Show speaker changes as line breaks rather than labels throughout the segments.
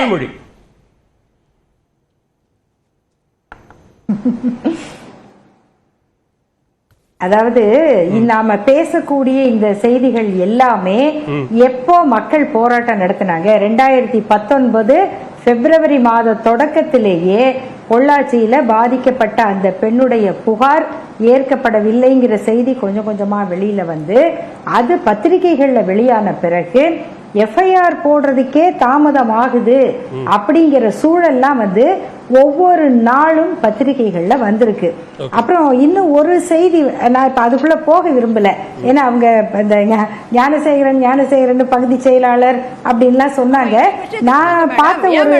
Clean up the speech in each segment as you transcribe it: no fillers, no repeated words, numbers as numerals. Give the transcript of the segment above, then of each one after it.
அருள்மொழி.
அதாவது நாம பேசக்கூடிய இந்த செய்திகள் எல்லாமே எப்போ மக்கள் போராட்டம் நடத்தினாங்க 2019 பிப்ரவரி மாத தொடக்கத்திலேயே பொள்ளாச்சியில பாதிக்கப்பட்ட அந்த பெண்ணுடைய புகார் ஏற்கப்படவில்லைங்கிற செய்தி கொஞ்சம் கொஞ்சமா வெளியில வந்து அது பத்திரிகைகள்ல வெளியான பிறகு எஃப்ஐஆர் போடுறதுக்கே தாமதம் ஆகுது அப்படிங்கிற சூழல்லாம் வந்து ஒவ்வொரு நாளும் பத்திரிகைகள்ல வந்திருக்கு. அப்புறம் இன்னும் ஒரு செய்தி, நான் இப்ப அதுக்குள்ள போக விரும்பல, ஏன்னா அவங்க இந்த ஞானசேகரன் பகுதி செயலாளர் அப்படின்லாம் சொன்னாங்க. நான் பார்த்த ஒரு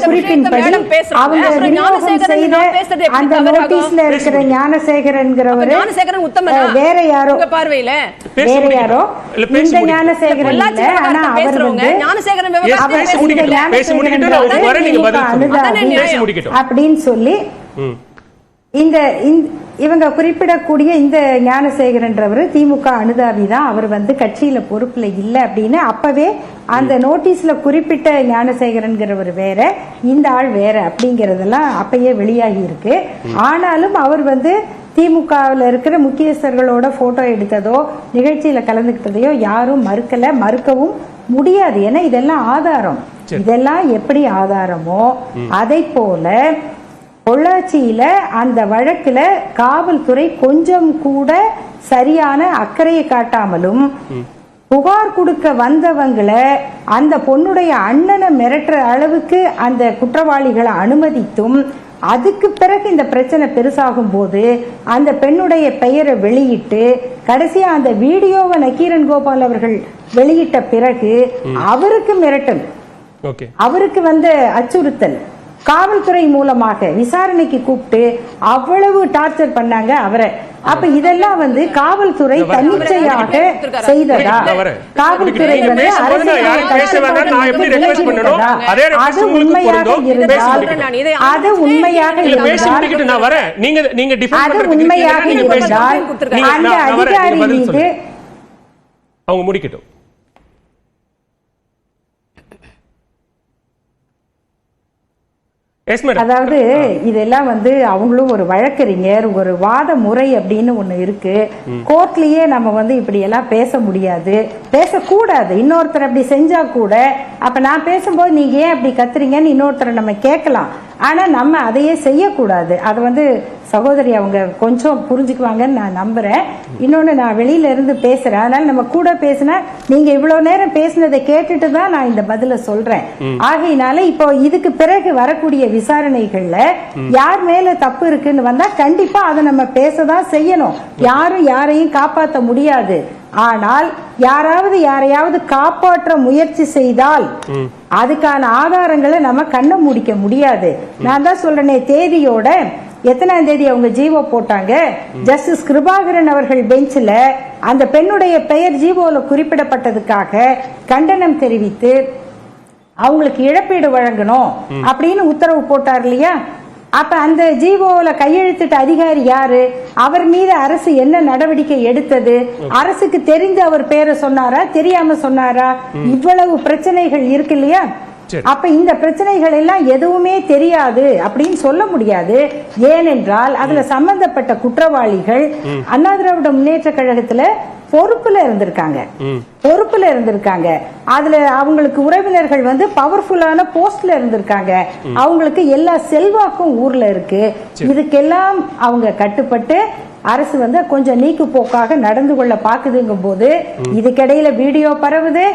குறிப்பின்படி அவங்க விநியோகம் செய்த அந்த நோட்டீஸ்ல இருக்கிற ஞானசேகரன்கிறவரு வேற யாரோ இந்த ஞானசேகரன் இல்ல. ஆனா அவர் வந்து அப்படின்னு சொல்லி இந்த இவங்க குறிப்பிடக்கூடிய இந்த ஞானசேகரன்றவர் திமுக அனுதாபி தான், அவர் வந்து கட்சியில பொறுப்புல இல்ல அப்படின்னு அப்பவே அந்த நோட்டீஸ்ல குறிப்பிட்ட ஞானசேகரன்கிறவர் வேற, இந்த ஆள் வேற அப்படிங்கறதெல்லாம் அப்பயே வெளியாகி இருக்கு. ஆனாலும் அவர் வந்து திமுகவில் இருக்கிற முக்கியஸ்தர்களோட போட்டோ எடுத்ததோ நிகழ்ச்சியில கலந்துக்கிட்டதையோ யாரும் மறுக்கவும் முடியாது. ஏன்னா இதெல்லாம் ஆதாரம். இதெல்லாம் எப்படி ஆதாரமோ அதை போல பொள்ளாச்சியில அந்த வழக்குல காவல்துறை கொஞ்சம் கூட சரியான அக்கறையை காட்டாமலும் புகார் கொடுக்க வந்தவங்களை அந்த பொண்ணுடைய அண்ணனை மிரட்டுற அளவுக்கு அந்த குற்றவாளிகளை அனுமதித்தும் அதுக்கு பிறகு இந்த பிரச்சனை பெருசாகும் போது அந்த பெண்ணுடைய பெயரை வெளியிட்டு கடைசியா அந்த வீடியோவை நக்கீரன் கோபால் அவர்கள் வெளியிட்ட பிறகு அவருக்கு மிரட்டல், அவருக்கு வந்து அச்சுறுத்தல், காவல்துறை மூலமாக விசாரணைக்கு கூப்பிட்டு அவ்வளவு டார்ச்சர் பண்ணாங்க அவரை. அப்ப இதெல்லாம் வந்து காவல்துறை தன்னிச்சையாக செய்ததா? காவல்துறை வந்து அது உண்மையாக இருந்தால் அந்த அதிகாரி மீது
அவங்க முடிக்கட்டும்.
அதாவது இதெல்லாம் வந்து அவங்களும் ஒரு வழக்கறிஞர், ஒரு வாத முறை அப்படின்னு ஒண்ணு இருக்கு. கோர்ட்லயே நம்ம வந்து இப்படி எல்லாம் பேச முடியாது, பேசக்கூடாது. இன்னொருத்தர் அப்படி செஞ்சா கூட அப்ப நான் பேசும்போது நீங்க ஏன் அப்படி கத்துறீங்கன்னு இன்னொருத்தரை நம்ம கேட்கலாம். ஆனா நம்ம அதையே செய்யக்கூடாது. அது வந்து சகோதரி அவங்க கொஞ்சம் புரிஞ்சுக்குவாங்கன்னு நான் நம்புறேன். இன்னொன்னு, நான் வெளியில இருந்து பேசுறேன், அதனால நம்ம கூட பேசினா நீங்க இவ்வளவு நேரம் பேசினதை கேட்டுட்டு தான் நான் இந்த பதில சொல்றேன். ஆகையினால இப்போ இதுக்கு பிறகு வரக்கூடிய விசாரணைகள்ல யார் மேல தப்பு இருக்குன்னு வந்தா கண்டிப்பா அதை நம்ம பேசதான் செய்யணும். யாரும் யாரையும் காப்பாற்ற முடியாது. ஆனால் யாராவது யாரையாவது காப்பாற்ற முயற்சி செய்தால் அதுக்கான ஆதாரங்களை நம்ம கண்ண முடிக்க முடியாது. நான் தான் சொல்றேனே, தேதியோட எத்தனாம் தேதி அவங்க ஜீவோ போட்டாங்க, ஜஸ்டிஸ் கிருபாகரன் அவர்கள் பெஞ்சில் அந்த பெண்ணுடைய பெயர் ஜீவோல குறிப்பிடப்பட்டதுக்காக கண்டனம் தெரிவித்து அவங்களுக்கு இழப்பீடு வழங்கணும் அப்படின்னு உத்தரவு போட்டார் இல்லையா? அப்ப அந்த ஜீவோல கையெழுத்திட்ட அதிகாரி யாரு? அவர் மீது அரசு என்ன நடவடிக்கை எடுத்தது? அரசுக்கு தெரிந்து அவர் பேரை சொன்னாரா, தெரியாம சொன்னாரா? இவ்வளவு பிரச்சனைகள் இருக்கு இல்லையா? அப்ப இந்த பிரச்சனைகள் எல்லாம் எதுவுமே தெரியாது அப்படின்னு சொல்ல முடியாது. ஏனென்றால் அதுல சம்பந்தப்பட்ட குற்றவாளிகள் அண்ணா திராவிட முன்னேற்ற கழகத்துல பொறுப்புல இருந்திருக்காங்க. அதுல அவங்களுக்கு உறவினர்கள் வந்து பவர்ஃபுல்லான போஸ்ட்ல இருந்திருக்காங்க. அவங்களுக்கு எல்லா செல்வாக்கும் ஊர்ல இருக்கு. இதுக்கெல்லாம் அவங்க கட்டுப்பட்டு அரசு வந்து கொஞ்சம் நீக்கு போக்காக நடந்து கொள்ள பாக்குதுங்கும் போது இதுக்கிடையில வீடியோ பரவுது.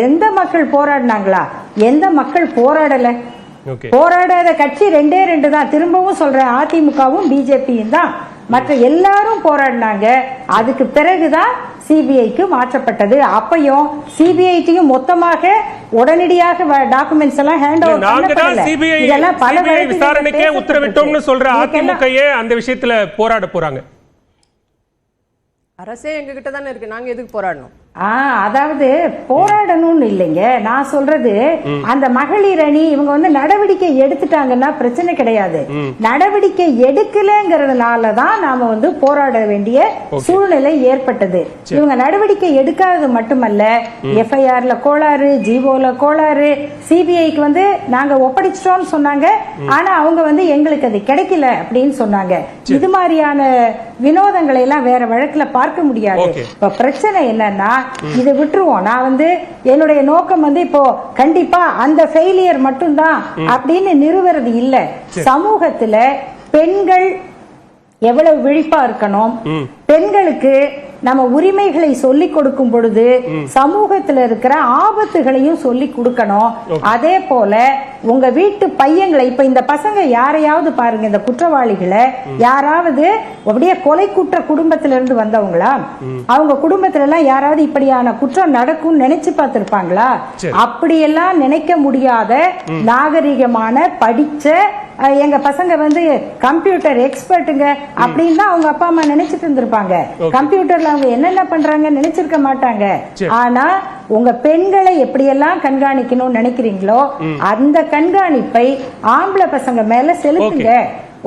எந்த மக்கள் போராடினாங்களா? எந்த மக்கள் போராடல. போராடாத கட்சி ரெண்டு தான். திரும்பவும் சொல்றேன், அதிமுகவும் பிஜேபியும் தான். மற்ற எல்லாரும் போராடினாங்க. அதுக்கு பிறகுதான் சிபிஐக்கு மாற்றப்பட்டது. அப்பயும் சிபிஐக்கும் மொத்தமாக உடனடியாக டாக்குமெண்ட்ஸ் எல்லாம் ஹேண்ட் ஓவர் பண்ணப்படல. இதெல்லாம் பல
விசாரணைக்கே உத்தரவிட்டோம்னு சொல்ற அதிமுக அந்த விஷயத்துல போராட போறாங்க.
அரசே எங்க கிட்ட தானே இருக்கு, நாங்க எதுக்கு போராடணும்?
அதாவது போராடணும்னு இல்லைங்க, நான் சொல்றது அந்த மகளிர் அணி இவங்க வந்து நடவடிக்கை எடுத்துட்டாங்கன்னா பிரச்சனை கிடையாது. நடவடிக்கை எடுக்கலங்கிறதுனாலதான் நாம வந்து போராட வேண்டிய சூழ்நிலை ஏற்பட்டது. இவங்க நடவடிக்கை எடுக்காதது மட்டுமல்ல, எஃப்ஐஆர்ல கோளாறு, ஜிஓல கோளாறு, சிபிஐக்கு வந்து நாங்க ஒப்படைச்சிட்டோம்னு சொன்னாங்க, ஆனா அவங்க வந்து எங்களுக்கு அது கிடைக்கல அப்படின்னு சொன்னாங்க. இது மாதிரியான வினோதங்களை எல்லாம் வேற வழக்குல பார்க்க முடியாது. இப்ப பிரச்சனை என்னன்னா, இதை விட்டுருவோம். நான் வந்து என்னுடைய நோக்கம் வந்து இப்போ கண்டிப்பா அந்த ஃபெயிலியர் மட்டும்தான் அப்படின்னு நிறுவறது இல்ல. சமூகத்துல பெண்கள் எவ்வளவு விழிப்பா இருக்கணும், பெண்களுக்கு நம்ம உரிமைகளை சொல்லி கொடுக்கும் பொழுது சமூகத்துல இருக்கிற ஆபத்துகளையும் சொல்லி கொடுக்கணும். அதே போல உங்க வீட்டு பையங்களை, இப்ப இந்த பசங்க யாரையாவது பாருங்க, இந்த குற்றவாளிகளை யாராவது அப்படியே கொலை குற்ற குடும்பத்தில இருந்து வந்தவங்களா, அவங்க குடும்பத்துல எல்லாம் யாராவது இப்படியான குற்றம் நடக்கும் நினைச்சு பார்த்திருப்பாங்களா? அப்படியெல்லாம் நினைக்க முடியாத நாகரிகமான படிச்ச எங்க பசங்க வந்து கம்ப்யூட்டர் எக்ஸ்பர்ட்டுங்க அப்படின்னு தான் அவங்க அப்பா அம்மா நினைச்சிட்டு இருந்திருப்பாங்க. கம்ப்யூட்டர்ல அவங்க என்னென்ன பண்றாங்க நினைச்சிருக்க மாட்டாங்க. ஆனா உங்க பெண்களை எப்படியெல்லாம் கண்காணிக்கணும்னு நினைக்கிறீங்களோ அந்த கண்காணிப்பை ஆம்பளை பசங்க மேல செலுத்துங்க.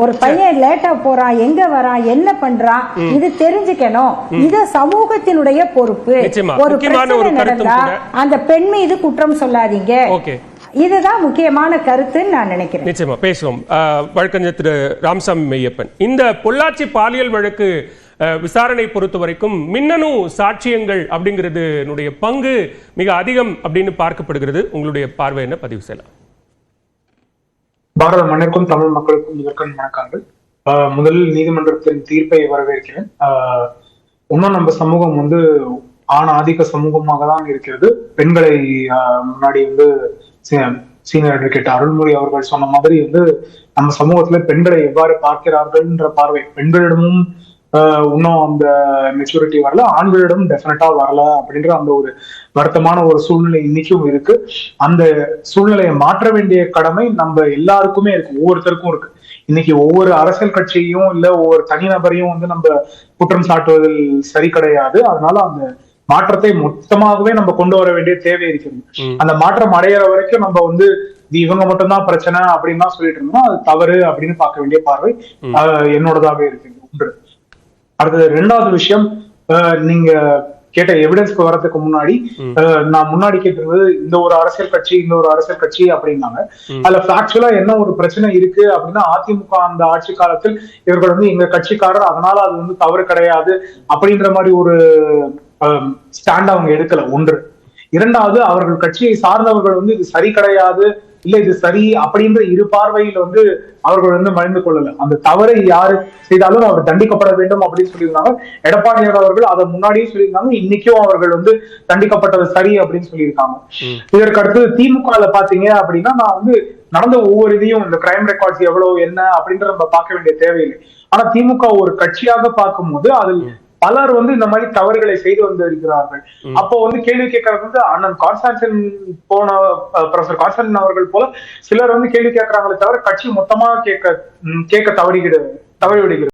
ஒரு பையன் லேட்டா போறான், எங்க வரான், என்ன பண்றான், இது தெரிஞ்சுக்கணும். இது சமூகத்தினுடைய பொறுப்பு. ஒரு பிரச்சனை நடந்தா அந்த பெண் மீது குற்றம் சொல்லாதீங்க. இதுதான் முக்கியமான கருத்துன்னு நான் நினைக்கிறேன்.
நிச்சயமா பேசுவோம். வழக்கறிஞர் திரு ராமசாமி மெய்யப்பன், இந்த பொள்ளாச்சி பாலியல் வழக்கு விசாரணை பொறுத்த வரைக்கும் மின்னணு சாட்சியங்கள் அப்படிங்கிறது பங்கு மிக அதிகம் அப்படின்னு பார்க்கப்படுகிறது. உங்களுடைய பார்வை என்ன? பதிவு செய்யலாம்.
பாரத மண்ணிற்கும் தமிழ் மக்களுக்கும் முதற்கண் வணக்கங்கள். முதலில் நீதிமன்றத்தின் தீர்ப்பை வரவேற்கிறேன். இன்னும் நம்ம சமூகம் வந்து ஆண் ஆதிக்க சமூகமாக தான் இருக்கிறது. பெண்களை முன்னாடி வந்து சீனியர் அட்வொகேட் அருள்மொழி அவர்கள் சொன்ன மாதிரி வந்து நம்ம சமூகத்துல பெண்களை எவ்வாறு பார்க்கிறார்கள்ன்ற பார்வை பெண்களிடமும் இன்னும் அந்த மெச்சூரிட்டி வரல, ஆண்களிடம் டெஃபினட்டா வரல அப்படின்ற அந்த ஒரு வருத்தமான ஒரு சூழ்நிலை இன்னைக்கும் இருக்கு. அந்த சூழ்நிலையை மாற்ற வேண்டிய கடமை நம்ம எல்லாருக்குமே இருக்கு, ஒவ்வொருத்தருக்கும் இருக்கு. இன்னைக்கு ஒவ்வொரு அரசியல் கட்சியையும் இல்ல ஒவ்வொரு தனிநபரையும் வந்து நம்ம குற்றம் சாட்டுவதில் சரி கிடையாது. அதனால அந்த மாற்றத்தை மொத்தமாகவே நம்ம கொண்டு வர வேண்டிய தேவை இருக்கிறது. அந்த மாற்றம் அடையிற வரைக்கும் நம்ம வந்து இவங்க மட்டும்தான் பிரச்சனை அப்படின்னு தான் சொல்லிட்டு இருந்தோம், அது தவறு அப்படின்னு பார்க்க வேண்டிய பார்வை என்னோடதாக இருக்கு. ஒன்று. அடுத்தது ரெண்டாவது விஷயம், நீங்க கேட்ட எவிடன்ஸ்க்கு வரதுக்கு முன்னாடி நான் முன்னாடி கேட்டிருந்தது இந்த ஒரு அரசியல் கட்சி இந்த ஒரு அரசியல் கட்சி அப்படின்னாங்க. அதுல ஃபேக்சுவலா என்ன ஒரு பிரச்சனை இருக்கு அப்படின்னா, அதிமுக அந்த ஆட்சி காலத்தில் இவர்கள் வந்து எங்க கட்சிக்காரர், அதனால அது வந்து தவறு கிடையாது அப்படின்ற மாதிரி ஒரு ஸ்டாண்ட் அவங்க எடுக்கல. ஒன்று. இரண்டாவது, அவர்கள் கட்சியை சார்ந்தவர்கள் வந்து இது சரி கிடையாது இல்ல இது சரி அப்படின்ற இரு பார்வையில் வந்து அவர்கள் வந்து மறைந்து கொள்ளல. அந்த தவறை யாரு செய்தாலும் அவர் தண்டிக்கப்பட வேண்டும் அப்படின்னு சொல்லியிருந்தாங்க. எடப்பாடியார் அவர்கள் அதை முன்னாடியே சொல்லியிருந்தாங்க, இன்னைக்கும் அவர்கள் வந்து தண்டிக்கப்பட்டது சரி அப்படின்னு சொல்லியிருக்காங்க. இதற்கு அடுத்தது திமுகல பாத்தீங்க அப்படின்னா, நான் வந்து நடந்த ஒவ்வொரு இதையும் இந்த கிரைம் ரெக்கார்ட்ஸ் எவ்வளவு என்ன அப்படின்ற நம்ம பார்க்க வேண்டிய தேவையில்லை. ஆனா திமுக ஒரு கட்சியாக பார்க்கும்போது அதில் பலர் வந்து இந்த மாதிரி தவறுகளை செய்து வந்து இருக்கிறார்கள். அப்போ வந்து கேள்வி கேட்கறது வந்து அண்ணன் கான்ஸ்டான்டின் போன ப்ரொஃபசர் கான்ஸ்டான்டின் அவர்கள் போல சிலர் வந்து கேள்வி கேட்கறாங்களே தவிர கட்சி மொத்தமா கேட்க தவறிவிடுகிறது.